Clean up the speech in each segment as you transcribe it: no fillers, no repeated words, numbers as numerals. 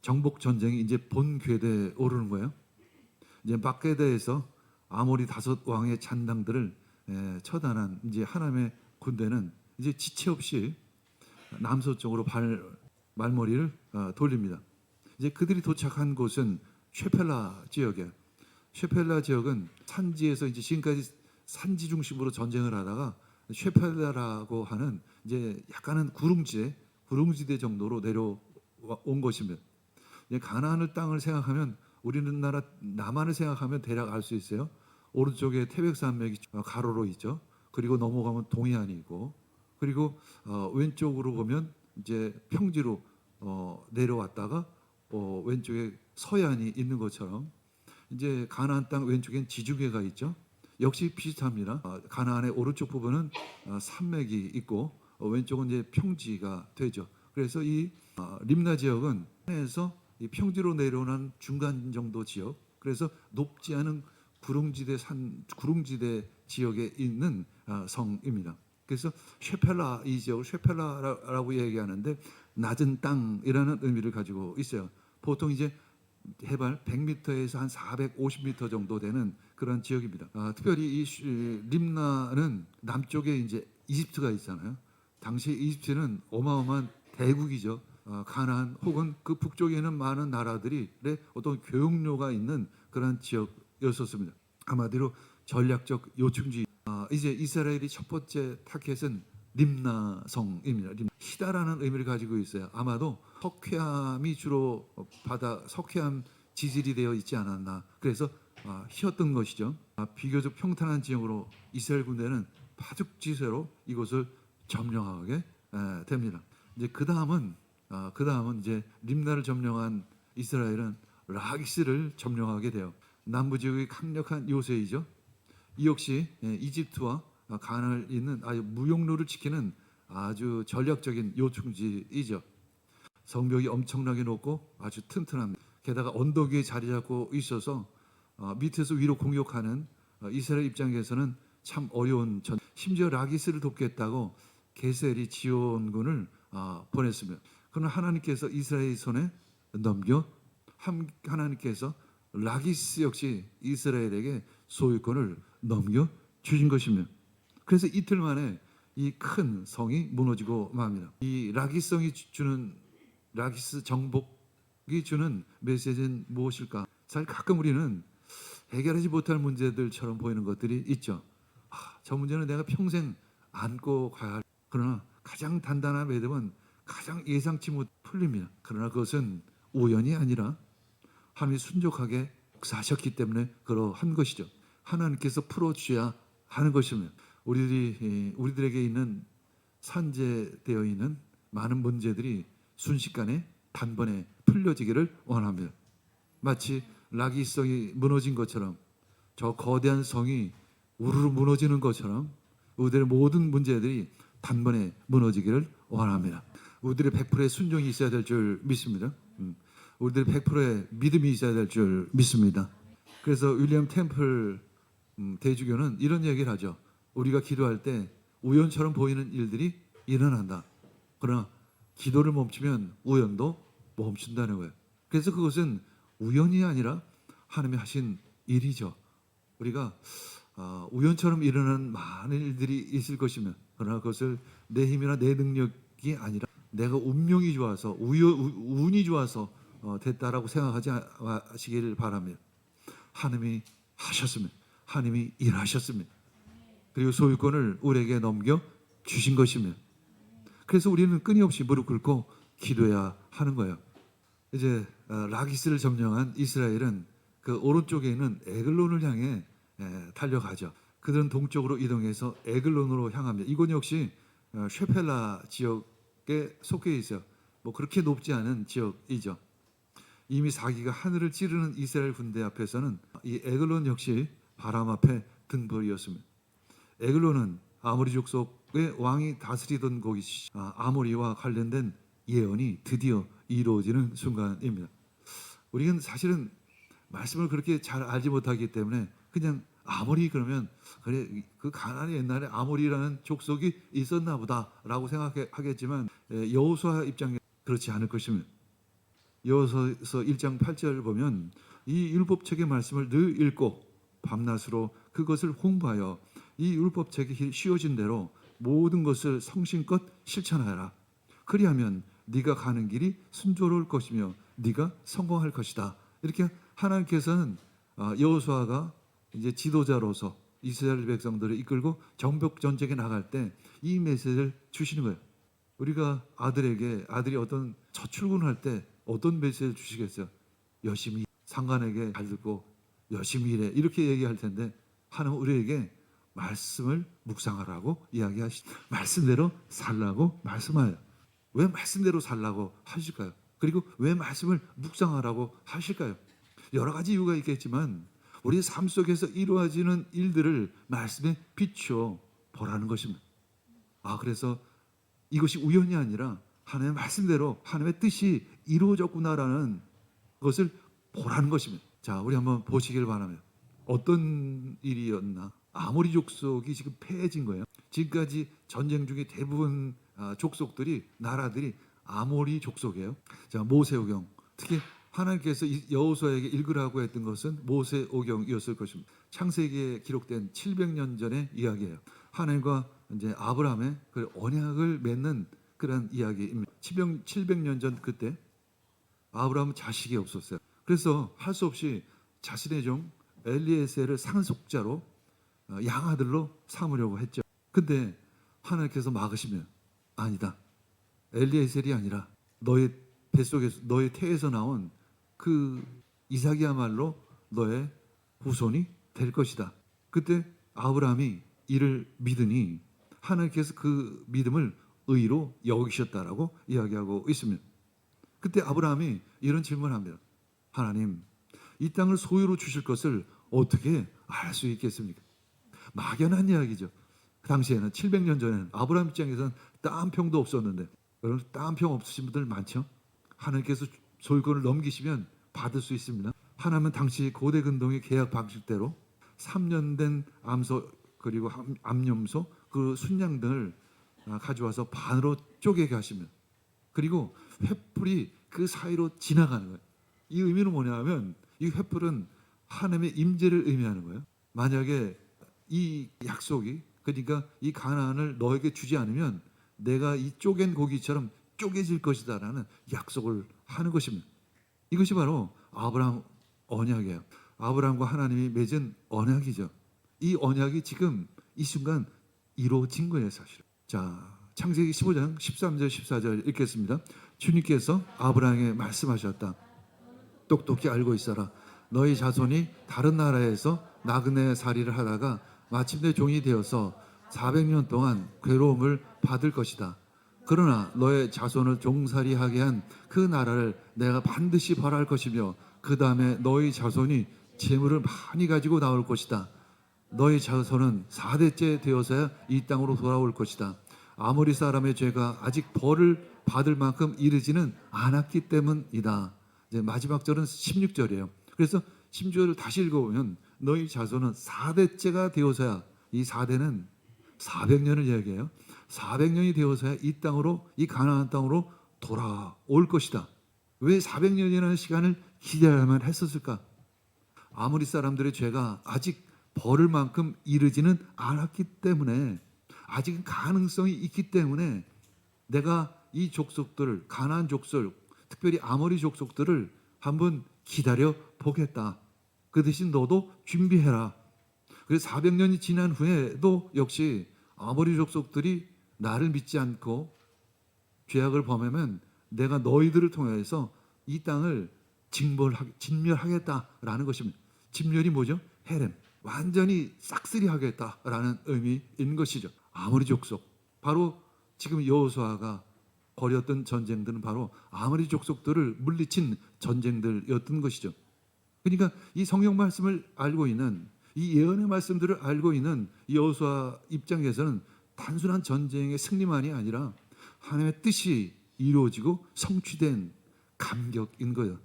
정복 전쟁이 이제 본 궤대에 오르는 거예요. 이제 막게대에서 아모리 5왕의 잔당들을 처단한 이제 하나님의 군대는 이제 지체 없이 남서쪽으로 말머리를 돌립니다. 이제 그들이 도착한 곳은 쉐펠라 지역이에요. 쉐펠라 지역은 산지에서 이제 지금까지 산지 중심으로 전쟁을 하다가 쉐펠라라고 하는 이제 약간은 구릉지대 정도로 내려온 것입니다. 가나안을 땅을 생각하면 우리는 나라 남한을 생각하면 대략 알 수 있어요. 오른쪽에 태백산맥이 가로로 있죠. 그리고 넘어가면 동해안이 있고, 그리고 왼쪽으로 보면 이제 평지로 내려왔다가 왼쪽에 서해안이 있는 것처럼 이제 가나안 땅 왼쪽엔 지중해가 있죠. 역시 비슷합니다. 가나안의 오른쪽 부분은 산맥이 있고 왼쪽은 이제 평지가 되죠. 그래서 이 림나 지역은 에서 이 평지로 내려오는 중간 정도 지역, 그래서 높지 않은 구릉지대 지역에 있는 성입니다. 그래서 쉐펠라, 이 지역을 쉐펠라라고 얘기하는데 낮은 땅이라는 의미를 가지고 있어요. 보통 이제 해발 100m에서 한 450m 정도 되는 그런 지역입니다. 특별히 이 림나는 남쪽에 이제 이집트가 있잖아요. 당시 이집트는 어마어마한 대국이죠. 가나안 혹은 그 북쪽에는 많은 나라들의 어떤 교역로가 있는 그런 지역이었습니다. 한마디로 전략적 요충지. 이제 이스라엘이 첫 번째 타켓은 림나성입니다. 히다라는 의미를 가지고 있어요. 아마도 석회암이 주로 석회암 지질이 되어 있지 않았나. 그래서 희었던 것이죠. 비교적 평탄한 지역으로 이스라엘 군대는 파죽지세로 이곳을 점령하게 됩니다. 이제 그 다음은 이제 림나를 점령한 이스라엘은 라기스를 점령하게 돼요. 남부 지역의 강력한 요새이죠. 이 역시 이집트와 가나안을 잇는 아주 무역로를 지키는 아주 전략적인 요충지이죠. 성벽이 엄청나게 높고 아주 튼튼합니다. 게다가 언덕 위에 자리 잡고 있어서 밑에서 위로 공격하는 이스라엘 입장에서는 참 어려운 심지어 라기스를 돕겠다고 게셀이 지원군을 보냈습니다. 그러나 하나님께서 이스라엘 손에 넘겨 하나님께서 라기스 역시 이스라엘에게 소유권을 넘겨 주신 것입니다. 그래서 이틀 만에 이 큰 성이 무너지고 맙니다. 이 라기스 정복이 주는 메시지는 무엇일까? 사실 가끔 우리는 해결하지 못할 문제들처럼 보이는 것들이 있죠. 저 문제는 내가 평생 안고 가야 할. 그러나 가장 단단한 믿음은 가장 예상치 못 풀립니다. 그러나 그것은 우연이 아니라 하나님이 순종하게 역사하셨기 때문에 그러한 것이죠. 하나님께서 풀어주셔야 하는 것입니다. 우리들에게 있는 산재되어 있는 많은 문제들이 순식간에 단번에 풀려지기를 원합니다. 마치 라기성이 무너진 것처럼, 저 거대한 성이 우르르 무너지는 것처럼 우리들의 모든 문제들이 단번에 무너지기를 원합니다. 우리들의 100%의 순종이 있어야 될 줄 믿습니다. 우리들의 100%의 믿음이 있어야 될 줄 믿습니다. 그래서 윌리엄 템플 대주교는 이런 얘기를 하죠. 우리가 기도할 때 우연처럼 보이는 일들이 일어난다. 그러나 기도를 멈추면 우연도 멈춘다는 거예요. 그래서 그것은 우연이 아니라 하나님이 하신 일이죠. 우리가 우연처럼 일어나는 많은 일들이 있을 것이면, 그러나 그것을 내 힘이나 내 능력이 아니라 내가 운명이 좋아서 운이 좋아서 됐다라고 생각하지 마시기를 바랍니다. 하나님이 하셨습니다. 하나님이 일하셨습니다. 그리고 소유권을 우리에게 넘겨 주신 것입니다. 그래서 우리는 끊임없이 무릎 꿇고 기도해야 하는 거예요. 이제 라기스를 점령한 이스라엘은 그 오른쪽에 있는 에글론을 향해 달려가죠. 그들은 동쪽으로 이동해서 에글론으로 향합니다. 이곳 역시 쉐펠라 지역에 속해 있어요. 뭐 그렇게 높지 않은 지역이죠. 이미 사기가 하늘을 찌르는 이스라엘 군대 앞에서는 이 에글론 역시 바람 앞에 등불이었습니다. 에글론은 아모리 족속의 왕이 다스리던 곳이 아모리와 관련된 예언이 드디어 이루어지는 순간입니다. 우리는 사실은 말씀을 그렇게 잘 알지 못하기 때문에 그냥 아모리 그러면 그래 그 가나안에 옛날에 아모리라는 족속이 있었나 보다라고 생각하겠지만 여호수아 입장에 그렇지 않을 것입니다. 여호수아서 1장 8절을 보면 이 율법책의 말씀을 늘 읽고 밤낮으로 그것을 홍보하여 이 율법책이 씌워진 대로 모든 것을 성심껏 실천하라. 그리하면 네가 가는 길이 순조로울 것이며 네가 성공할 것이다. 이렇게 하나님께서는 여호수아가 이제 지도자로서 이스라엘 백성들을 이끌고 정복 전쟁에 나갈 때 이 메시지를 주시는 거예요. 우리가 아들이 어떤 첫 출근할 때 어떤 메시지를 주시겠어요? 열심히 상관에게 잘 듣고 열심히 일해 이렇게 얘기할 텐데 하나님 우리에게 말씀을 묵상하라고 말씀대로 살라고 말씀하여요. 왜 말씀대로 살라고 하실까요? 그리고 왜 말씀을 묵상하라고 하실까요? 여러 가지 이유가 있겠지만 우리 삶 속에서 이루어지는 일들을 말씀에 비추어 보라는 것입니다. 그래서 이것이 우연이 아니라 하나님의 말씀대로 하나님의 뜻이 이루어졌구나라는 것을 보라는 것입니다. 자, 우리 한번 보시길 바랍니다. 어떤 일이었나? 아모리 족속이 지금 패해진 거예요. 지금까지 전쟁 중에 대부분 나라들이 아모리 족속이에요. 자, 모세오경. 특히 하나님께서 여호수아에게 읽으라고 했던 것은 모세오경이었을 것입니다. 창세기에 기록된 700년 전의 이야기예요. 하나님과 이제 아브라함의 그 언약을 맺는 그런 이야기입니다. 700년 전 그때 아브라함은 자식이 없었어요. 그래서 할 수 없이 자신의 종 엘리에셀을 상속자로 양아들로 삼으려고 했죠. 근데 하나님께서 막으시면 아니다. 엘리에셀이 아니라 너의 뱃속에서 너의 태에서 나온 그 이삭이야말로 너의 후손이 될 것이다. 그때 아브라함이 이를 믿으니 하나님께서 그 믿음을 의로 여기셨다라고 이야기하고 있습니다. 그때 아브라함이 이런 질문을 합니다. 하나님, 이 땅을 소유로 주실 것을 어떻게 알 수 있겠습니까? 막연한 이야기죠. 그 당시에는 700년 전에는 아브라함 입장에서는 땅 한 평도 없었는데 여러분 땅 한 평 없으신 분들 많죠? 하나님께서 소유권을 넘기시면 받을 수 있습니다. 하나님은 당시 고대 근동의 계약 방식대로 3년 된 암소 그리고 암염소 그 순양 등을 가져와서 반으로 쪼개게 하시면 그리고 횃불이 그 사이로 지나가는 거예요. 이 의미는 뭐냐면 이 횃불은 하나님의 임재를 의미하는 거예요. 만약에 이 약속이 그러니까 이 가나안을 너에게 주지 않으면 내가 이 쪼갠 고기처럼 쪼개질 것이다라는 약속을 하는 것입니다. 이것이 바로 아브라함 언약이에요. 아브라함과 하나님이 맺은 언약이죠. 이 언약이 지금 이 순간 이루어진 거예요, 사실. 자, 창세기 15장 13절 14절 읽겠습니다. 주님께서 아브라함에게 말씀하셨다. 똑똑히 알고 있어라. 너희 자손이 다른 나라에서 나그네 살이를 하다가 마침내 종이 되어서 400년 동안 괴로움을 받을 것이다. 그러나 너의 자손을 종살이하게 한 그 나라를 내가 반드시 벌할 것이며 그 다음에 너희 자손이 재물을 많이 가지고 나올 것이다. 너희 자손은 4대째 되어서야 이 땅으로 돌아올 것이다. 아모리 사람의 죄가 아직 벌을 받을 만큼 이르지는 않았기 때문이다. 이제 마지막 절은 16절이에요. 그래서 16절을 다시 읽어보면 너희 자손은 4대째가 되어서야 이 4대는 400년을 이야기해요. 400년이 되어서야 이 땅으로 이 가나안 땅으로 돌아올 것이다. 왜 400년이라는 시간을 기다려야만 했었을까? 아모리 사람들의 죄가 아직 벌을 만큼 이르지는 않았기 때문에 아직은 가능성이 있기 때문에 내가 이 족속들을 가나안 족속 특별히 아모리 족속들을 한번 기다려 보겠다. 그 대신 너도 준비해라. 그래서 400년이 지난 후에도 역시 아모리 족속들이 나를 믿지 않고 죄악을 범하면 내가 너희들을 통해서 이 땅을 진멸하겠다라는 것입니다. 진멸이 뭐죠? 헤렘. 완전히 싹쓸이 하겠다라는 의미인 것이죠. 아모리 족속. 바로 지금 여호수아가 벌였던 전쟁들은 바로 아모리 족속들을 물리친 전쟁들이었던 것이죠. 그러니까 이 성경 말씀을 알고 있는 이 예언의 말씀들을 알고 있는 여호수아 입장에서는 단순한 전쟁의 승리만이 아니라 하나님의 뜻이 이루어지고 성취된 감격인 거예요.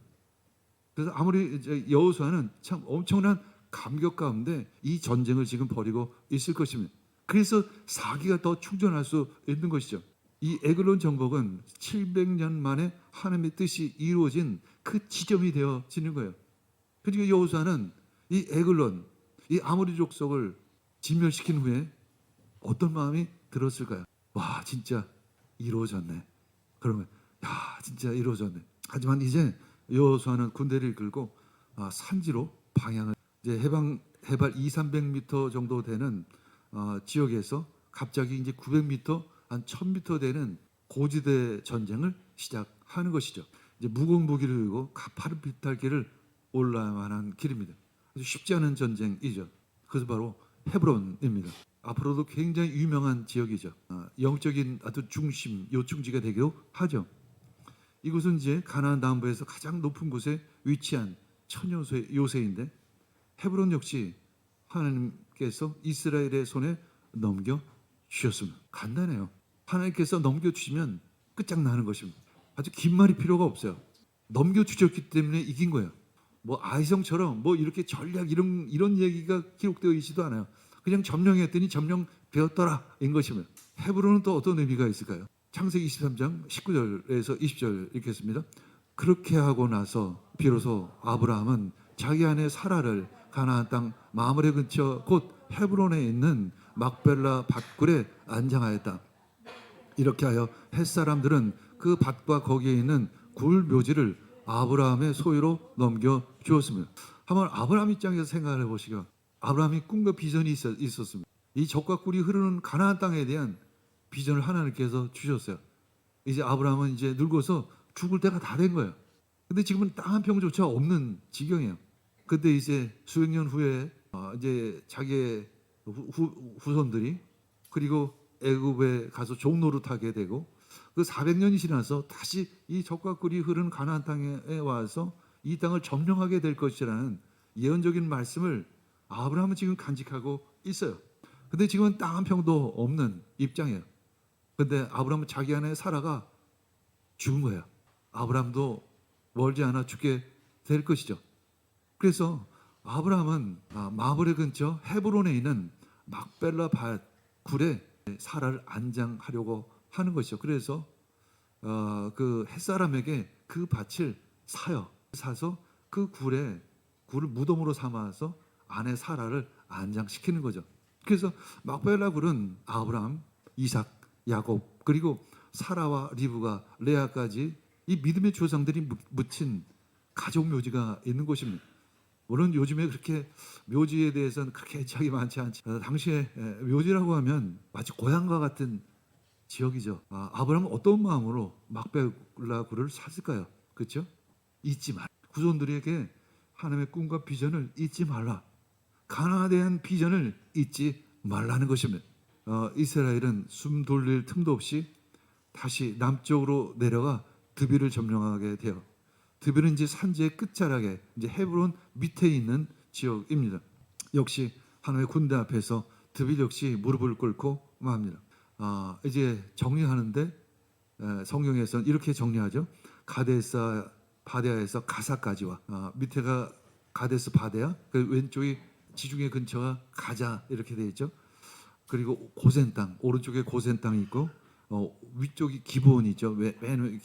그래서 아무리 여호수아는 참 엄청난 감격 가운데 이 전쟁을 지금 벌이고 있을 것입니다. 그래서 사기가 더 충전할 수 있는 것이죠. 이 에글론 정복은 700년 만에 하나님의 뜻이 이루어진 그 지점이 되어지는 거예요. 그러니까 여호수아는 이 에글론, 이 아모리 족속을 진멸시킨 후에 어떤 마음이 들었을까요? 와, 진짜 이루어졌네. 그러면 야, 진짜 이루어졌네. 하지만 이제 여호수아는 군대를 이끌고 산지로 방향을 이제 해발 200~300m 정도 되는 지역에서 갑자기 이제 900m 한 1000m 되는 고지대 전쟁을 시작하는 것이죠. 이제 무거운 무기를 들고 가파른 비탈길을 올라야만 하는 길입니다. 아주 쉽지 않은 전쟁이죠. 그래서 바로 헤브론입니다. 앞으로도 굉장히 유명한 지역이죠. 영적인 아주 중심, 요충지가 되기도 하죠. 이곳은 이제 가나안 남부에서 가장 높은 곳에 위치한 천요새인데 헤브론 역시 하나님께서 이스라엘의 손에 넘겨 주셨습니다. 간단해요. 하나님께서 넘겨 주시면 끝장나는 것입니다. 아주 긴 말이 필요가 없어요. 넘겨 주셨기 때문에 이긴 거예요. 뭐 아이성처럼 뭐 이렇게 전략 이런 얘기가 기록되어 있지도 않아요. 그냥 점령했더니 점령되었더라인 것입니다. 헤브론은 또 어떤 의미가 있을까요? 창세기 23장 19절에서 20절 이렇게 했습니다. 그렇게 하고 나서 비로소 아브라함은 자기 아내 사라를 가나안 땅 마므레 근처 곧 헤브론에 있는 막벨라 밭굴에 안장하였다. 이렇게 하여 햇사람들은 그 밭과 거기에 있는 굴 묘지를 아브라함의 소유로 넘겨 주었습니다. 한번 아브라함 입장에서 생각을 해보시죠. 아브라함이 꿈과 비전이 있었습니다. 이 젖과 꿀이 흐르는 가나안 땅에 대한 비전을 하나님께서 주셨어요. 이제 아브라함은 이제 늙어서 죽을 때가 다 된 거예요. 근데 지금은 땅 한 평조차 없는 지경이에요. 그때 이제 수백 년 후에 이제 자기의 후손들이 그리고 애굽에 가서 종노릇하게 되고 그 400년이 지나서 다시 이 젖과 꿀이 흐르는 가나안 땅에 와서 이 땅을 점령하게 될 것이라는 예언적인 말씀을 아브라함은 지금 간직하고 있어요. 근데 지금은 땅 한 평도 없는 입장이에요. 근데 아브라함은 자기 아내 사라가 죽은 거예요. 아브라함도 멀지 않아 죽게 될 것이죠. 그래서 아브라함은 마므레 근처 헤브론에 있는 막벨라 굴에 사라를 안장하려고 하는 것이죠. 그래서 그 햇사람에게 그 밭을 사서 그 굴을 무덤으로 삼아서 아내 사라를 안장시키는 거죠. 그래서 막벨라 굴은 아브라함, 이삭, 야곱 그리고 사라와 리브가 레아까지 이 믿음의 조상들이 묻힌 가족 묘지가 있는 곳입니다. 물론 요즘에 그렇게 묘지에 대해서는 그렇게 애착이 많지 않지. 당시에 묘지라고 하면 마치 고향과 같은 지역이죠. 아브라함은 어떤 마음으로 막벨라 굴을 샀을까요? 그렇죠? 잊지 말. 후손들에게 하나님의 꿈과 비전을 잊지 말라. 가나안에 대한 비전을 잊지 말라는 것입니다. 이스라엘은 숨 돌릴 틈도 없이 다시 남쪽으로 내려가 드빌을 점령하게 돼요. 드빌은 이제 산지의 끝자락에 이제 헤브론 밑에 있는 지역입니다. 역시 하나님의 군대 앞에서 드빌 역시 무릎을 꿇고 맙니다. 이제 정리하는데 성경에서는 이렇게 정리하죠. 가데스 바데아에서 가사까지와 밑에가 가데스 바데아, 그 왼쪽이 지중해 근처가 가자 이렇게 되어 있죠. 그리고 고센 땅, 오른쪽에 고센 땅이 있고 위쪽이 기본이죠. 맨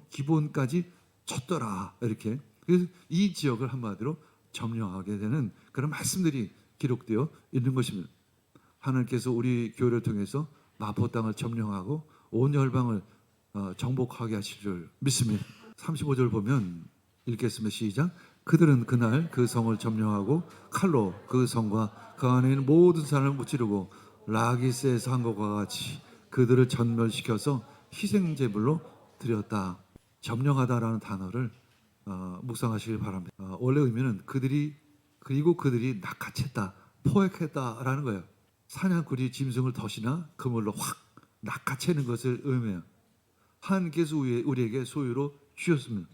기본까지 쳤더라 이렇게. 그래서 이 지역을 한마디로 점령하게 되는 그런 말씀들이 기록되어 있는 것입니다. 하나님께서 우리 교회를 통해서 마포 땅을 점령하고 온 열방을 정복하게 하실 줄 믿습니다. 35절 보면 읽겠습니다. 시작. 그들은 그날 그 성을 점령하고 칼로 그 성과 그 안에 있는 모든 사람을 무찌르고 라기스에서 한 것과 같이 그들을 전멸시켜서 희생제물로 드렸다. 점령하다라는 단어를 묵상하시길 바랍니다. 원래 의미는 그들이 낚아챘다, 포획했다라는 거예요. 사냥꾼이 짐승을 덫이나 그물로 확 낚아채는 것을 의미해요. 하나님께서 우리에게 소유로 주셨습니다.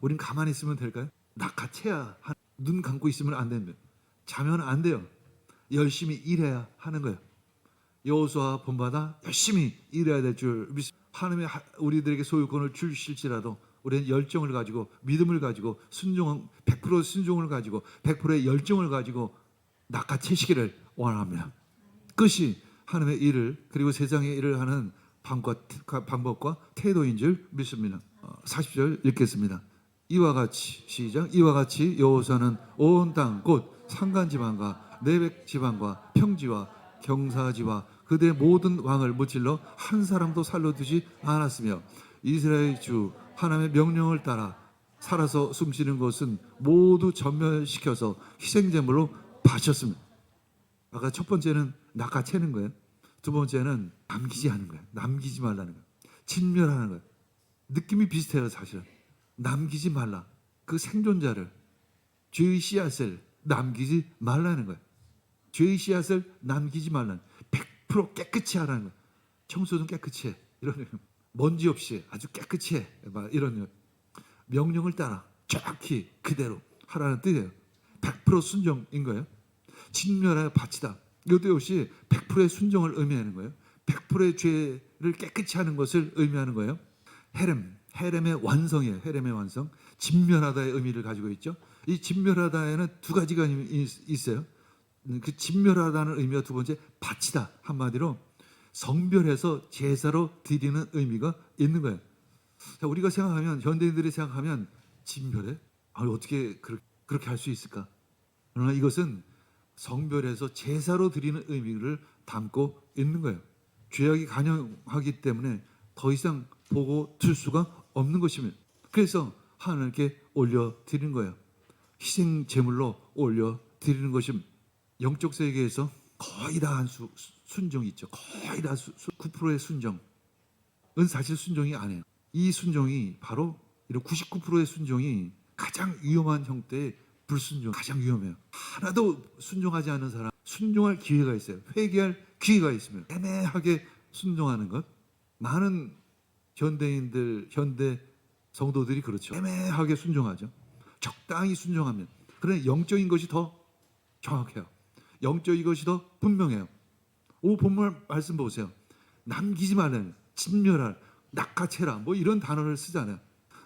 우린 가만히 있으면 될까요? 낚아채야 눈 감고 있으면 안 됩니다. 자면 안 돼요. 열심히 일해야 하는 거예요. 여호수아 본받아 열심히 일해야 될 줄 믿습니다. 하나님이 우리들에게 소유권을 주실지라도 우리는 열정을 가지고 믿음을 가지고 100% 순종을 가지고 100%의 열정을 가지고 낚아채시기를 원합니다. 그것이 하나님의 일을 그리고 세상의 일을 하는 방법과 태도인 줄 믿습니다. 40절 읽겠습니다. 이와 같이 시작. 이와 같이 여호수아는 온 땅 곧 산간지방과 내백지방과 평지와 경사지와 그들의 모든 왕을 무찔러 한 사람도 살려두지 않았으며 이스라엘 주 하나님의 명령을 따라 살아서 숨쉬는 것은 모두 전멸시켜서 희생제물로 바쳤습니다. 아까 첫 번째는 낚아채는 거예요. 두 번째는 남기지 않은 거예요. 남기지 말라는 거예요. 진멸하는 거예요. 느낌이 비슷해요, 사실은. 남기지 말라. 그 생존자를, 죄의 씨앗을 남기지 말라는 거예요. 죄의 씨앗을 남기지 말라는 거예요. 100% 깨끗이 하라는 거예요. 청소 좀 깨끗이 해. 이런 거예요. 먼지 없이 아주 깨끗이 해. 이런 거예요. 명령을 따라 정확히 그대로 하라는 뜻이에요. 100% 순종인 거예요. 진멸하여 바치다. 이것도 역시 100%의 순종을 의미하는 거예요. 100%의 죄를 깨끗이 하는 것을 의미하는 거예요. 헤렘의 완성이에요. 헤렘의 완성. 진멸하다의 의미를 가지고 있죠. 이 진멸하다에는 두 가지가 있어요. 그 진멸하다는 의미와 두 번째 바치다. 한마디로 성별해서 제사로 드리는 의미가 있는 거예요. 자, 우리가 생각하면, 현대인들이 생각하면 진멸해? 어떻게 그렇게 할 수 있을까? 그러나 이것은 성별해서 제사로 드리는 의미를 담고 있는 거예요. 죄악이 간영하기 때문에 더 이상 보고 들 수가 없는 것입니다. 그래서 하나님께 올려드리는 거예요. 희생 제물로 올려드리는 것입니다. 영적 세계에서 거의 다 한 순종이 있죠. 거의 다 9%의 순종은 사실 순종이 아니에요. 이 순종이 바로 이런 99%의 순종이 가장 위험한 형태의 불순종, 가장 위험해요. 하나도 순종하지 않는 사람, 순종할 기회가 있어요. 회개할 기회가 있습니다. 애매하게 순종하는 것. 많은 현대인들, 현대 성도들이 그렇죠. 애매하게 순종하죠. 적당히 순종하면. 그러나 영적인 것이 더 정확해요. 영적인 것이 더 분명해요. 오, 본문 말씀 보세요. 남기지 말라는, 진멸할, 낚아채라, 뭐 이런 단어를 쓰잖아요.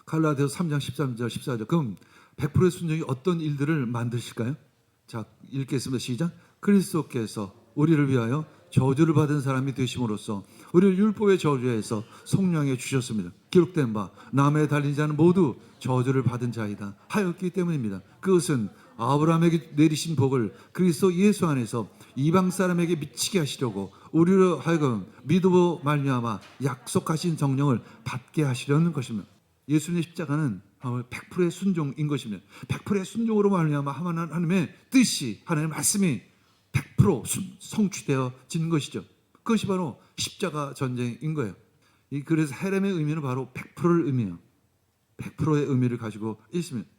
갈라디아서 3장 13절 14절. 그럼 100%의 순종이 어떤 일들을 만드실까요? 자, 읽겠습니다. 시작. 그리스도께서 우리를 위하여 저주를 받은 사람이 되심으로써 우리를 율법의 저주에서 속량해 주셨습니다. 기록된 바 남에 달린 자는 모두 저주를 받은 자이다 하였기 때문입니다. 그것은 아브라함에게 내리신 복을 그리스도 예수 안에서 이방 사람에게 미치게 하시려고 우리로 하여금 믿음으로 말미암아 약속하신 성령을 받게 하시려는 것입니다. 예수님의 십자가는 100%의 순종인 것입니다. 100%의 순종으로 말미암아 하나님의 뜻이, 하나님의 말씀이 100% 성취되어지는 것이죠. 그것이 바로 십자가 전쟁인 거예요. 그래서 헤렘의 의미는 바로 100%를 의미해요. 100%의 의미를 가지고 있습니다.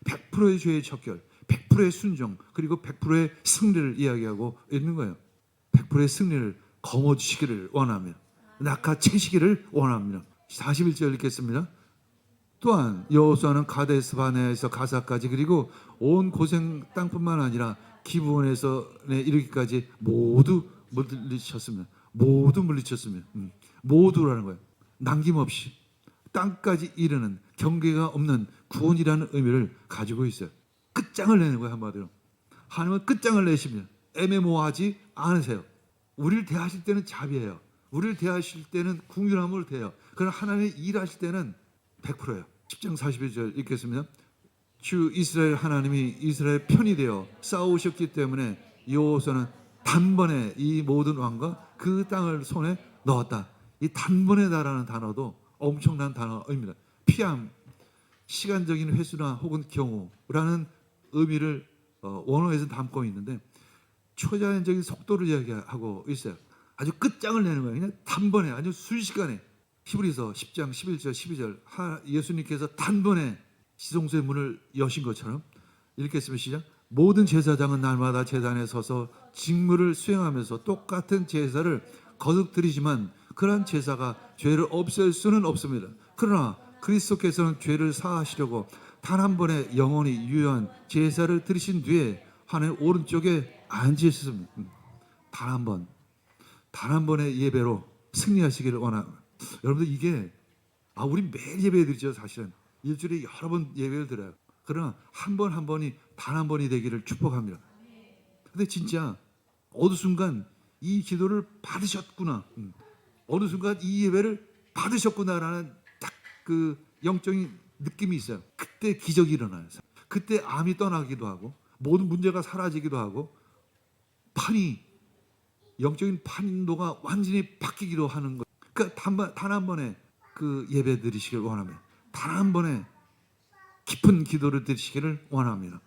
100%의 죄의 척결, 100%의 순종, 그리고 100%의 승리를 이야기하고 있는 거예요. 100%의 승리를 거머쥐시기를 원합니다. 낚아채시기를 원합니다. 41절 읽겠습니다. 또한 여호수아는 가데스 바네아에서 가사까지 그리고 온 고생 땅뿐만 아니라 기브온에서 이르기까지 모두 물리쳤습니다. 모두 물리쳤습니다. 모두라는 거예요. 남김없이 땅까지 이르는 경계가 없는 구원이라는 의미를 가지고 있어요. 끝장을 내는 거예요. 한마디로 하나님은 끝장을 내십니다. 애매모호하지 않으세요. 우리를 대하실 때는 자비해요. 우리를 대하실 때는 궁휼함으로 대해요. 그러나 하나님이 일하실 때는 100%예요. 10장 41절 읽겠습니다. 주 이스라엘 하나님이 이스라엘 편이 되어 싸우셨기 때문에 여호수아는 단번에 이 모든 왕과 그 땅을 손에 넣었다. 이 단번에다라는 단어도 엄청난 단어입니다. 피함, 시간적인 횟수나 혹은 경우라는 의미를 원어에서 담고 있는데 초자연적인 속도를 이야기하고 있어요. 아주 끝장을 내는 거예요. 그냥 단번에, 아주 순식간에. 히브리서 10장 11절 12절 예수님께서 단번에 지성소의 문을 여신 것처럼 읽겠습니다. 시작. 모든 제사장은 날마다 제단에 서서 직무를 수행하면서 똑같은 제사를 거듭 드리지만 그러한 제사가 죄를 없앨 수는 없습니다. 그러나 그리스도께서는 죄를 사하시려고 단 한 번에 영원히 유효한 제사를 드리신 뒤에 하나님 오른쪽에 앉으셨습니다. 단 한 번의 예배로 승리하시기를 원합니다. 여러분들 이게 우리 매일 예배 드리죠. 사실은 일주일에 여러 번 예배를 드려요. 그러나 한 번 한 번이 단 한 번이 되기를 축복합니다. 근데 진짜 어느 순간 이 기도를 받으셨구나. 어느 순간 이 예배를 받으셨구나라는 딱 그 영적인 느낌이 있어요. 그때 기적이 일어나요. 그때 암이 떠나기도 하고 모든 문제가 사라지기도 하고 판이 영적인 판도가 완전히 바뀌기도 하는 것. 그러니까 단 한 번에 그 예배 드리시길 원합니다. 단 한 번에 깊은 기도를 드리시기를 원합니다.